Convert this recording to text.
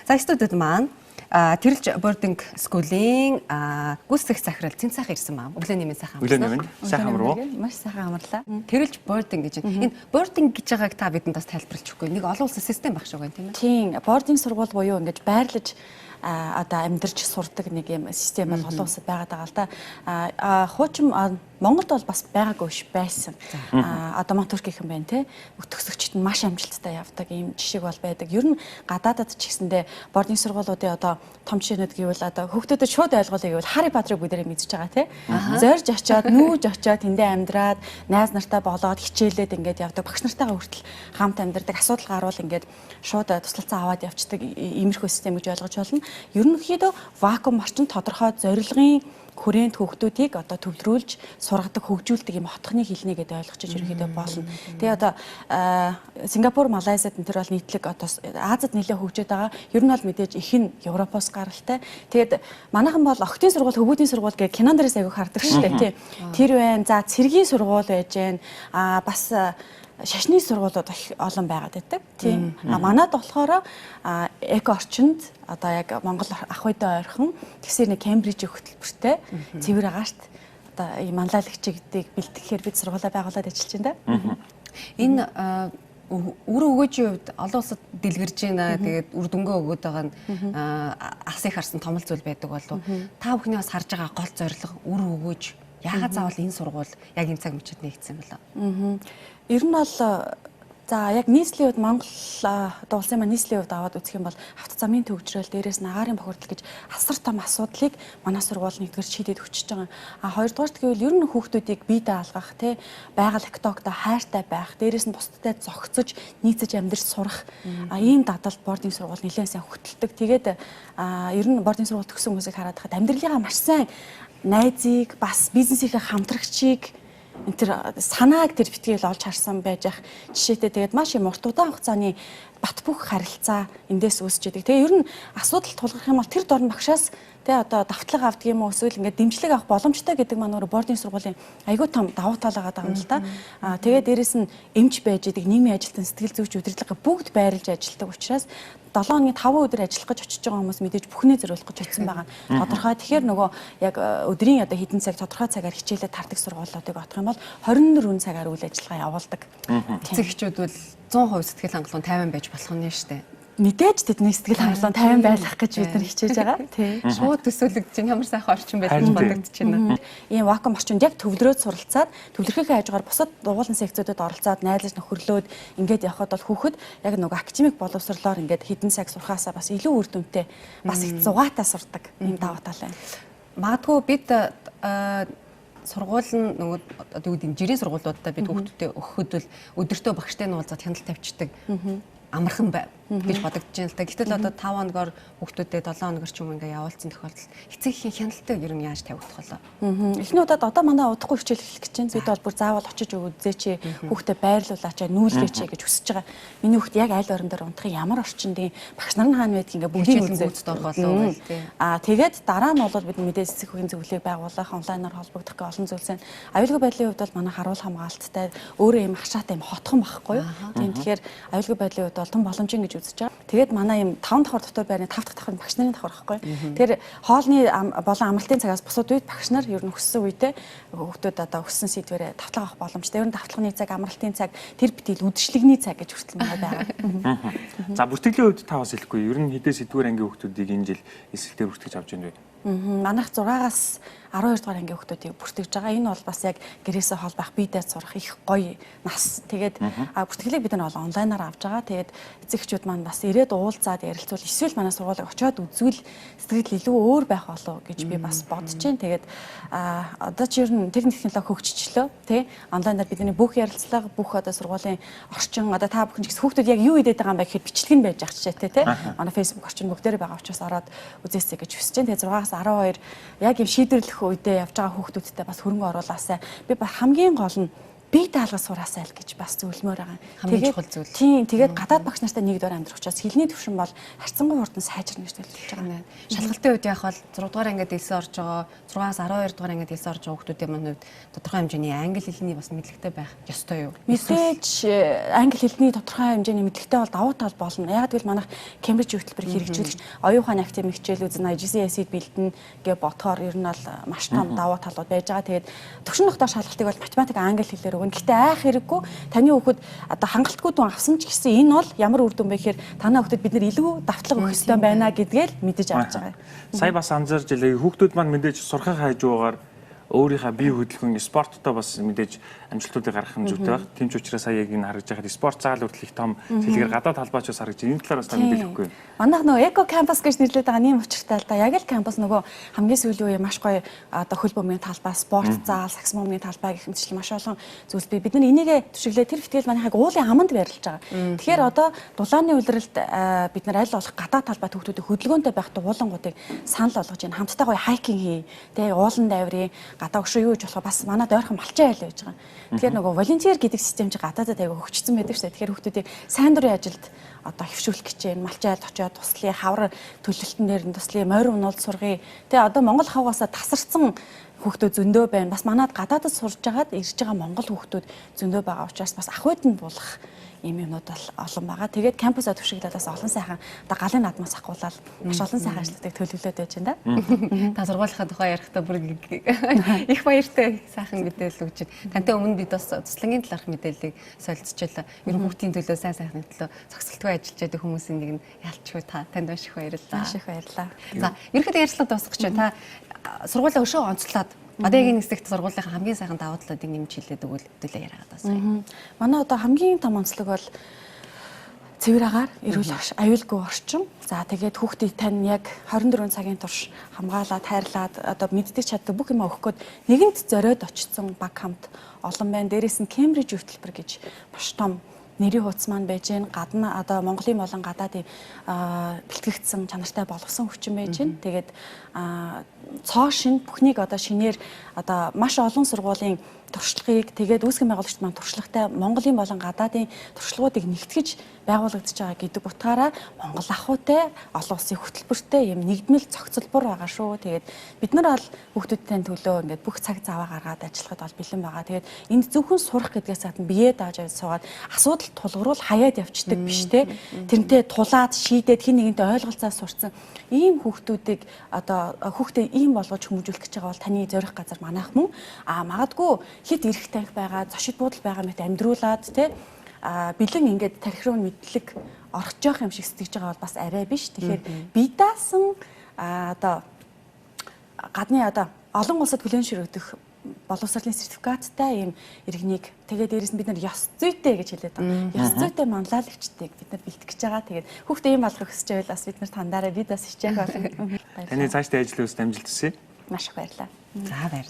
За студид маань Тэрэлж boarding school-ийн гүйцэтгэх захирал Цэнцах ирсэн маа. Өглөө нэмэн сайхан амарлаа. Өглөө нэмэн сайхан амруу. Маш сайхан амарлаа. Тэрэлж boarding гэж байна. Энэ boarding гэж байгааг та бидэнд бас тайлбарлаж өгөхгүй. Нэг олон улсын систем баг шүү гэн тийм ээ. Тийм, boarding сургууль буюу ингэж байрлаж одоо амьдарч сурдаг нэг юм систем бол олон улсад байгаад байгаа л да. Хуучин Монголд бол бас байгаагүй биш байсан. Одоо Монтүрк гэх юм байна те. Төгсөгчд нь маш амжилттай явдаг ийм жишээ бол байдаг. Ер нь гадаадад ч гэсэндээ boarding сургуулиудын одоо том жишээнүүд гэвэл одоо хүүхдүүдэд шууд ойлгуулъя гэвэл Harry Potter-ыг бүгдээрээ мэдчихэж байгаа те. Зорж очиод, нүүж очиод тэндээ амьдраад, найз нартай болоод хичээлээд ингээд явдаг. Багш нартайгаа хүртэл хамт амьдардаг. Асуудал гарвал ингээд шууд туслалцаа аваад явцдаг иймэрхүү систем гэж ойлгож болно. Ерөнхийдөө вакуум орчинд тодорхой зорилгын хүрээнд хүүхдүүдийг одоо төвлөрүүлж сургадаг, хөгжүүлдэг юм хотхны хэлний гэдээ ойлгочих ерөнхийдөө болно. Тэгээ одоо Сингапур, Малайзад энэ төр бол нийтлэг одоо Азад нэлээд хөгжөөд байгаа. Ер нь бол мэдээж их нь Европоос гаралтай. Тэгээд манайхан бол охтын сургууль, хөвгүүдийн сургууль гэх кинон дээрээс аягүй хардаг шүү дээ, тийм. Тэр байна. За цэргийн сургууль байж байна. Бас шашны сургуулиуд их олон байгаад байдаг. Тийм. Манайд болохоор эко орчинд одоо яг Монгол ах үедээ ойрхон тэгсэр нэг Кембрижийн хөтөлбөртэй цэвэр агаарт одоо ийм манлайлагчдыг бэлтгэхээр бид сургуулаа байгуулад ажиллаж байна. Энэ үр өгөөжийн хувьд олон улсад дэлгэрж байна. Тэгээд үр дүнгээ өгөөд байгаа нь ас их харсан томол зүйл байдаг болов. Та бүхний бас харж байгаа гол зорилго үр өгөөж яагаад заавал энэ сургууль яг энэ цаг мөчид нэгдсэн болов? Ер нь бол за яг нийслэлийн хувьд Монгол одоо улсын маань нийслэлийн хувьд аваад үзэх юм бол авто замын төвчрөл дээрээс нь агаарын бохирдол гэж асар том асуудлыг манай сургууль нэгдүгээр шийдээд өчөж байгаа. Хоёрдугаарт гэвэл ер нь хүүхдүүдийг бие даалгах тий байгаль экологтой хайртай байх, дээрээс нь бусдтай зохицож нийцэж амьдарч сурах ийм дадал boarding сургууль нэлээд сайн хөтэлдэг. Тэгээд ер нь boarding сургууль төгссөн хүмүүсийг хараад хахад амьдралынхаа маш сайн найзыг бас бизнесийнхээ хамтрагчийг тэр санааг тэр битгийл олж харсан байж ах жишээтэй тэгээд маш юм урт удаан хугацааны бат бөх харилцаа эндээс үүсч идэг. Тэгээ ер нь асуудал тулгарх юм бол тэр дорн багшаас тэгээ одоо давтлага авдаг юм уу эсвэл ингээд дэмжлэг авах боломжтой гэдэг маань өөрөө boarding сургуулийн айгүй том давуу тал байгаа юм л да. Тэгээд дээрэс нь эмч байж идэг, нийгмийн ажилтан, сэтгэл зүйч, удирдлага бүгд байрлаж ажилладаг учраас 7 хоногийн 5 өдөр ажиллах гэж очиж байгаа хүмүүс мэдээж бүхнээ зориулах гэж очисон байгаа. Тодорхой. Тэгэхээр нөгөө яг өдрийн одоо хэдэн цаг тодорхой цагаар хичээлээ тардаг сургуулиудыг отох юм бол 24 цагаар үйл ажиллагаа явуулдаг. Эцэгчүүд бол 100% сэтгэл хангалуун 50 байж болох нь шүү дээ. Мэдээж тэдний сэтгэл хангалуун 50 байх гэж бид нар хичээж байгаа. Тий. Шууд төсөөлөгдөж ямар сайхан орчин байх гэж бодогдож байна. Ийм вакуум орчинд яг төвлөрөөд суралцаад төвлөрхийн хажуугаар бусад дугуулсан секцүүдэд оролцоод найзлаж нөхөрлөөд ингээд явхад бол хүүхэд яг нөгөө академик боловсрлоор ингээд хэдэн цаг сурахаасаа бас илүү үр дүнтэй бас их зугаатай сурдаг ийм даваа тал байна. Магадгүй бид сургууль нь нөгөө одоо юу гэдэг жирийн сургуулиудаа бид хүүхдүүдэд өгөхөд бол өдөртөө багштай нь уулзаад хяналт тавьчихдаг. Амархан байв гэж бодогдож байна л та. Гэтэл одоо 5 хоногор хүүхдүүдэд 7 хоногор ч юм ингээ явуулсан тохиолдолд эцэгхийн хяналтыг ер нь яаж тавигдах вэ? Эхний удаад одоо манай удахгүй хичээл эхлэх гэж байна. Бид бол бүр заавал очиж үзээч хүүхдэд байрлуулаач нүүлгээч гэж хүсэж байгаа. Миний хүүхд яг аль орон дээр унтахыг ямар орчиндын багш нар нь хаана байдгийг ингээ бүгдийг үзээд орхолоо. Тэгээд дараа нь бол бид мэдээж эцэг хүүхдийн зөвлөлийг байгуулах, онлайнаар холбогдох гэх олон зүйлс байна. Аюулгүй байдлын хувьд бол манай харуул хамгаалттай өөрөө юм хашаатай юм хотхон байхгүй юу? Тийм тэгэхээр аюулгүй байдлын хувьд бол том боломжийн гэж үзэж байгаа. Тэгээд манай юм 5 давхар дотор байрны 5 дахь давхар багш нарын давхар байхгүй. Тэр хоолны болон амралтын цагаас бусад үед багш нар ер нь өссөн үедээ хүүхдүүд одоо өссөн сэдвэрээ давтлага авах боломжтой. Ер нь давтлагын цаг, амралтын цаг, тэр битэл үдшилгэний цаг гэж хүртэл манай байгаа. За бүртгэлийн хувьд та бас хэлэхгүй. Ер нь хэдэн сэдвэр ангийн хүүхдүүдийг энэ жил эсрэг дээр бүртгэж авч байна вэ? Манайх 6-аас 12 дугаар ангийн хүүхдүүдийг бүртгэж байгаа. Энэ бол бас яг гэрээсээ хол байх биедээ сурах их гоё нас. Тэгээд бүртгэлийг бид нар онлайнаар авч байгаа. Тэгээд эцэгчүүд маань бас ирээд уулзаад ярилцвал эсвэл манай сургуулийг очиод үзвэл сэтгэл илүү өөр байх болов гэж би бас бодож байна. Тэгээд одоо ч ер нь техник технологи хөгжчлөө тий. Онлайнаар бидний бүх ярилцлага, бүх одоо сургуулийн орчин одоо та бүхэн ч гэсэн хүүхдүүд яг юу идээд байгаа юм бэ гэхэд бичлэг нь байж ах чишээ тий. Манай Facebook орчин бүгдээрээ байгаа учраас ороод үзээсэй гэж хүсэж байна. Тэгээд 6-аас 12 яг юм шийдвэрлэх үедээ явж байгаа хүүхдүүдтэй бас хөрөнгө оруулаасаа би хамгийн гол нь бие даалгаж сураасай л гэж бас зөвлөмөр байгаа. Хамгийн чухал зүйл. Тийм, тэгээд гадаад багш нартай нэг дор амьдрах учраас хэлний төвшин бол харьцангуй хурдан сайжирна гэж төлөвлөж байгаа. Шалгалтын үед яг бол 6 дугаар ангид элсэн орж байгаа 6-аас 12 дугаар ангид элсэн орж байгаа хүмүүсийн маань хувьд тодорхой хэмжээний англи хэлний бас мэдлэгтэй байх ёстой юу? Мэдээж англи хэлний тодорхой хэмжээний мэдлэгтэй бол давуу тал болно. Яг гэвэл манайх Кембриж хөтөлбөрийг хэрэгжүүлэгч оюун ухааны актив хичээл үзэн IGCSE-д бэлдэнэ гэж бодохоор ер нь бол маш том давуу талууд байж байгаа. Тэгээд төвшин нухтаа шалгалтыг бол математик англи хэлээр өгнө. Гэхдээ айх хэрэггүй таны хүүхэд одоо хангалтгүй дүн авсан ч гэсэн энэ бол ямар үр дүн бэ гэхээр танай хүүхдэд бид нэр илүү давтлага өгөх ёстой байна гэдгээл мэдэж авч байгаа. Сая бас анзаарч илээ хүүхдүүд маань мэдээж сурахын хажуугаар өөрийнхөө бие хөдөлгөөн спорттой бас мэдээж амжилтуудыг гаргах нь зүйтэй баг. Тийм ч учраас сая яг энэ харагдж байхад спорт заал хүртэл их том сэлгэр гадаад талбайчаас харагдж байна. Энэ талаар бас та мэдээлэхгүй. Манайх нөгөө эко кампус гэж нэрлэдэг байгаа нэм учиртай л да. Яг л кампус нөгөө хамгийн сүүлийн үе маш гоё одоо хөл бөмбөгийн талбай, спорт заал, сакс бөмбөгийн талбай гэх мэтчлэн маш олон зүйлс бий. Бид нар энийгээ төшөглөө тэр битгэл манайхыг уулын аманд байрлаж байгаа. Тэгэхээр одоо дулааны улиралд бид нар аль болох гадаад талбай төвхтүүдийг хөдөлгөөнтэй байх дуулангуудыг санал болгож байна. Хамтдаа гоё хайкинг хий. Тэгээ уулан дайврын гадаа өгшөө юу гэж болох бас манад ойрхон малчин айл байж байгаа. Тэгэхээр нөгөө волонтер гэдэг систем чи гадаадад аяга хөгжсөн байдаг шүү дээ. Тэгэхээр хүүхдүүдийг сайн дурын ажилд одоо хөвшүүлэх гэж байна. Малчин айлд очиод туслая, хавар төлөлтөн дээр нь туслая, морь унуулд сургая. Тэгээ одоо Монгол хавгаасаа тасарсан хүүхдүүд зөндөө байна. Бас манад гадаадд сурж байгаад ирж байгаа монгол хүүхдүүд зөндөө байгаа учраас бас ах үйд нь буулгах ийм юмнууд бол олон байгаа. Тэгээд кампусаа түшиглээд бас олон сайхан одоо галын наадмаас ахуулаад маш олон сайхан ажлуудыг төлөвлөд байж байна да. Та сургуулийн тухай ярихдаа бүр их баяртай сайхан мэдээлэл өгч байна. Тантай өмнө бид бас цэцлэнгийн талаарх мэдээллийг солилцчихлаа. Ер нь хүүхдийн төлөө сайн сайхны төлөө зохицолтгүй ажиллаж байгаа хүмүүсийн нэг нь ялчгүй танд маш их баярлалаа. Маш их баярлалаа. За, ерөнхийдөө ярилцлага дуусгах гэж байна. Та сургуулийн өшөө онцлоод одоогийн хэсэгт сургуулийнхаа хамгийн сайхан давуу талуудыг нэмж хэлээд өгвөл хэвдүүлээ яриагаад байна. Манай одоо хамгийн том онцлог бол цэвэр агаар, эрүүл аюулгүй орчин. За тэгээд хүүхдийг тань яг 24 цагийн турш хамгаалаад, хайрлаад одоо мэддэг чаддаг бүх юм өгөх гээд нэгэнт зориод очсон баг хамт олон байна. Дээрээс нь Кембриж хөтөлбөр гэж маш том нэрийн хуудас маань байж гэн гадна одоо Монголын болон гадаадын бэлтгэгдсэн чанартай болгосон хүчин байж гэн. Тэгээд цоо шин бүхнийг одоо шинээр одоо маш олон сургуулийн туршлагыг тэгээд үүсгэн байгуулагчид маань туршлагатай Монголын болон гадаадын туршлагуудыг нэгтгэж байгуулагдаж байгаа гэдэг утгаараа Монгол ахуйтай олон улсын хөтөлбөртэй юм нэгдмэл цогцлбор байгаа шүү. Тэгээд бид нар бол хүүхдүүдтэй төлөө ингээд бүх цаг заваа гаргаад ажиллахад бол бэлэн байгаа. Тэгээд энд зөвхөн сурах гэдгээс гадна биеэ дааж аваад суугаад асуудал тулгаруул хаяад явцдаг биш те. Тэрнтэй тулаад шийдээд хин нэгэнтэй ойлголцоо сурцсан ийм хүүхдүүдийг одоо хүүхдээ ийм болгож хүмүүжүүлэх гэж байгаа бол таны зорих газар манайх мөн магадгүй хэд ирэх танх байгаа зочид буудал байгаа мэт амьдруулад те бэлэн ингээд тархи руу мэдлэг орох жоох юм шиг сэтгэж байгаа бол бас арай биш. Тэгэхээр бие даасан одоо гадны одоо олон улсад хүлээн шүрэгдэх боловсролын сертификаттай ийм иргэнийг тэгээд дээрэс нь бид нар ёс зүйтэй гэж хэлээд байгаа. Ёс зүйтэй манлайлагчдыг бид нар бэлтгэж байгаа. Тэгээд хүүхдээ ийм болгох хүсэж байвал бас бид нар тандараа бид бас хичээх болно. Таны цаашдаа ажил үйлс амжилт хүсье. Маш их баярлалаа. За баярлалаа.